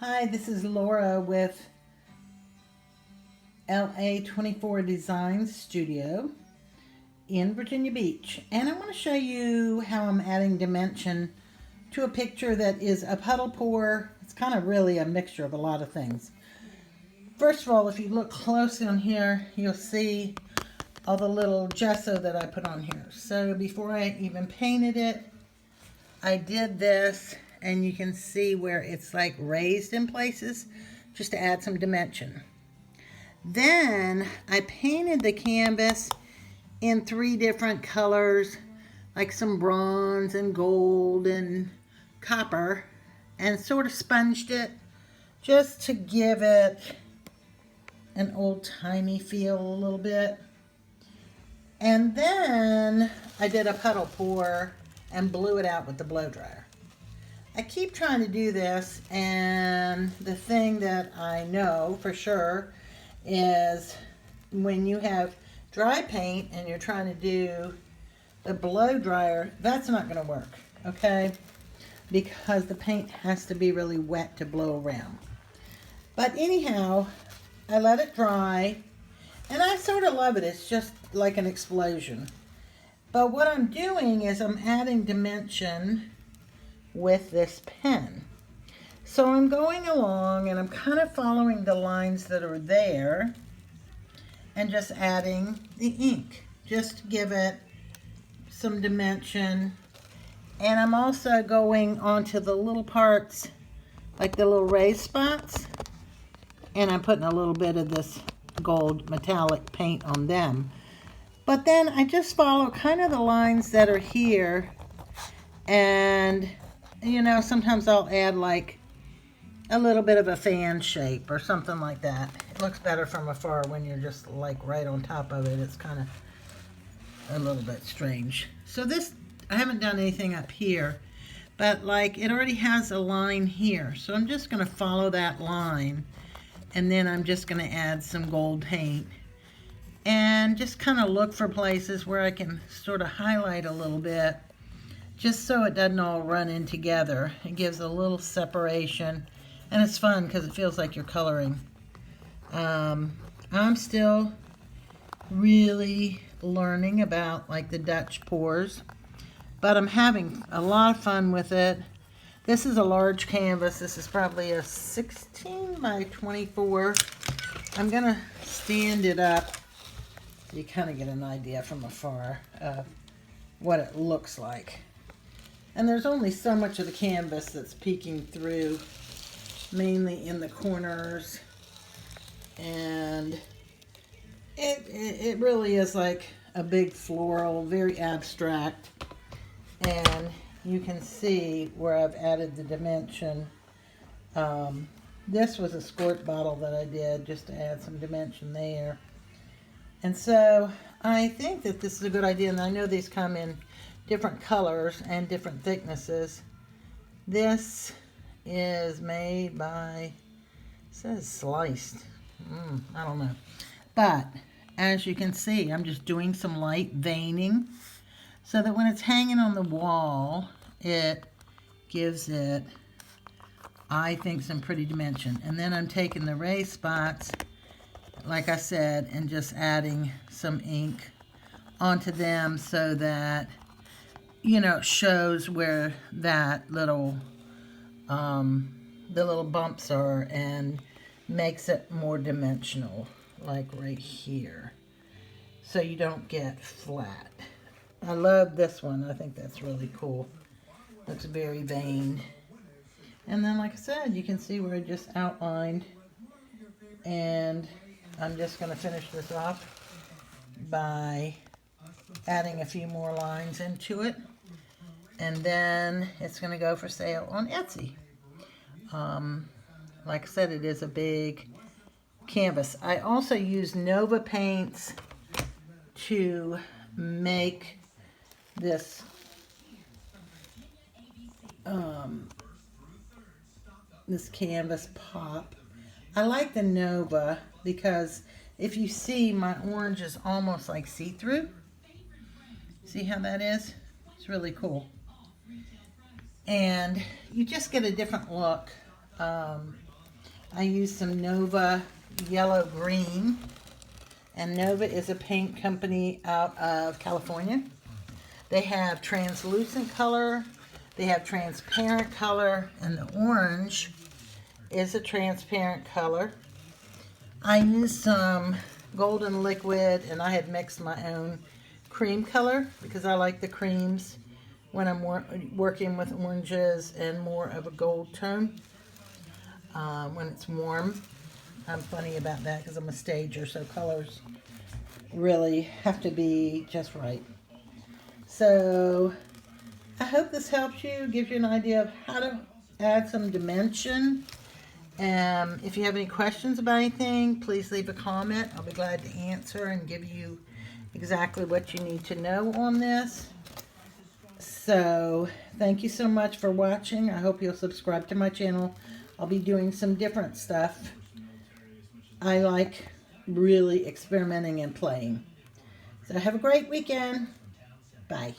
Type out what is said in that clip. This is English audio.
Hi, this is Laura with LA24 Design Studio in Virginia Beach. And I want to show you how I'm adding dimension to a picture that is a puddle pour. It's kind of really a mixture of a lot of things. First of all, if you look closely on here, you'll see all the little gesso that I put on here. So before I even painted it, I did this, and you can see where it's like raised in places just to add some dimension. Then I painted the canvas in 3 different colors, like some bronze and gold and copper, and sort of sponged it just to give it an old-timey feel a little bit. And then I did a puddle pour and blew it out with the blow dryer. I keep trying to do this, and the thing that I know for sure is when you have dry paint and you're trying to do the blow dryer, that's not going to work, okay? Because the paint has to be really wet to blow around. But anyhow, I let it dry, and I sort of love it. It's just like an explosion. But what I'm doing is I'm adding dimension with this pen. So I'm going along and I'm kind of following the lines that are there and just adding the ink just to give it some dimension. And I'm also going onto the little parts, like the little raised spots, and I'm putting a little bit of this gold metallic paint on them. But then I just follow kind of the lines that are here, and you know, sometimes I'll add like a little bit of a fan shape or something like that. It looks better from afar when you're just like right on top of it. It's kind of a little bit strange. So this, I haven't done anything up here, but like it already has a line here. So I'm just going to follow that line, and then I'm just going to add some gold paint and just kind of look for places where I can sort of highlight a little bit, just so it doesn't all run in together. It gives a little separation, and it's fun because it feels like you're coloring. I'm still really learning about like the Dutch pours, but I'm having a lot of fun with it. This is a large canvas. This is probably a 16 by 24. I'm gonna stand it up so you kind of get an idea from afar of what it looks like. And there's only so much of the canvas that's peeking through, mainly in the corners. And it really is like a big floral, very abstract. And you can see where I've added the dimension. This was a squirt bottle that I did just to add some dimension there. And so I think that this is a good idea, and I know these come in different colors and different thicknesses. This is made by, it says sliced. I don't know. But as you can see, I'm just doing some light veining so that when it's hanging on the wall, it gives it, I think, some pretty dimension. And then I'm taking the raised spots, like I said, and just adding some ink onto them so that, you know, it shows where that little, the little bumps are, and makes it more dimensional, like right here, so you don't get flat. I love this one. I think that's really cool. Looks very veined. And then, like I said, you can see where I just outlined, and I'm just going to finish this off by adding a few more lines into it, and then it's going to go for sale on Etsy. Like I said, it is a big canvas. I also use Nova paints to make this this canvas pop. I like the Nova because if you see, my orange is almost like see-through. See how that is? It's really cool. And you just get a different look I used some Nova Yellow Green. And Nova is a paint company out of California. They have translucent color, they have transparent color, and the orange is a transparent color. I used some golden liquid, and I had mixed my own cream color because I like the creams when I'm working with oranges and more of a gold tone when it's warm. I'm funny about that because I'm a stager, so colors really have to be just right. So I hope this helps you, gives you an idea of how to add some dimension. If you have any questions about anything, please leave a comment. I'll be glad to answer and give you exactly what you need to know on this. So thank you so much for watching. I hope you'll subscribe to my channel. I'll be doing some different stuff. I like really experimenting and playing. So have a great weekend. Bye.